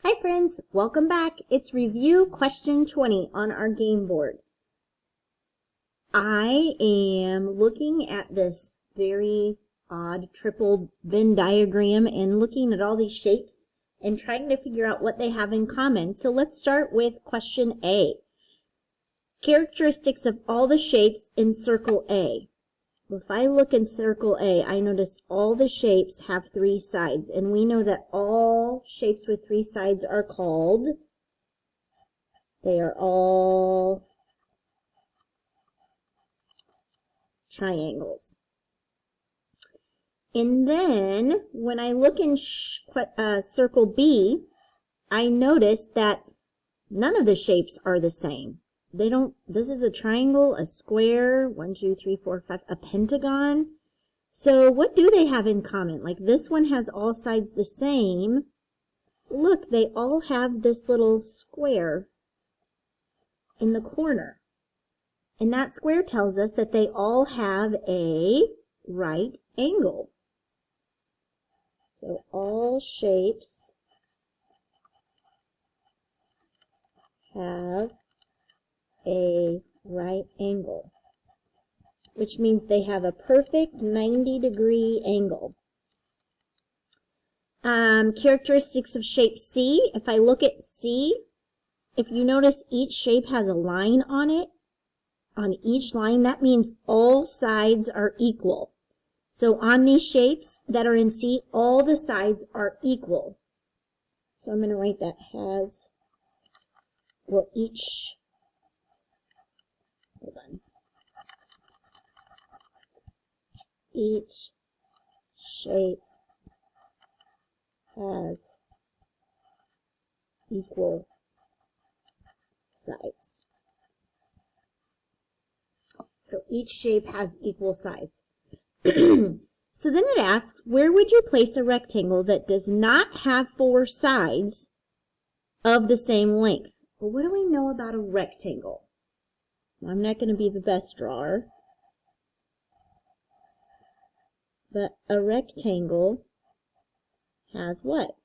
Hi friends, welcome back. It's review question 20 on our game board. I am looking at this very odd triple Venn diagram and looking at all these shapes and trying to figure out what they have in common. So let's start with question A. Characteristics of all the shapes in circle A. If I look in circle A, I notice all the shapes have three sides, and we know that all shapes with three sides are called, they are all triangles. And then, when I look in circle B, I notice that none of the shapes are the same. This is a triangle, a square, 1, 2, 3, 4, 5, a pentagon. So what do they have in common? Like this one has all sides the same. Look, they all have this little square in the corner. And that square tells us that they all have a right angle. So all shapes have a right angle, which means they have a perfect 90-degree angle. Characteristics of shape C. If I look at C, if you notice each shape has a line on it, on each line, that means all sides are equal. So on these shapes that are in C, all the sides are equal. So I'm going to write that has, well, each, hold on. Each shape has equal sides. So each shape has equal sides. So then it asks, where would you place a rectangle that does not have four sides of the same length? Well, what do we know about a rectangle? I'm not going to be the best drawer, but a rectangle has what?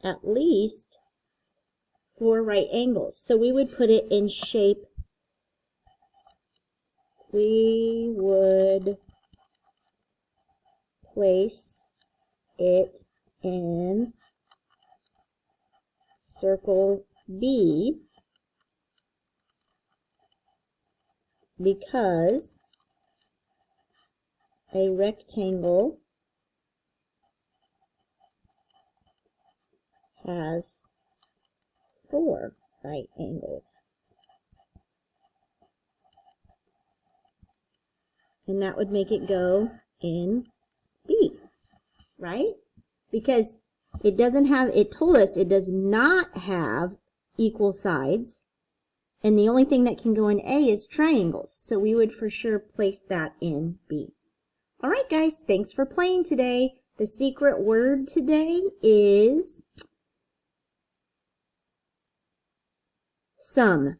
At least four right angles. So we would put it in shape, we would place it in circle B because a rectangle has four right angles. And that would make it go in B, right? Because it doesn't have, it told us it does not have equal sides. And the only thing that can go in A is triangles. So we would for sure place that in B. All right, guys, thanks for playing today. The secret word today is sum.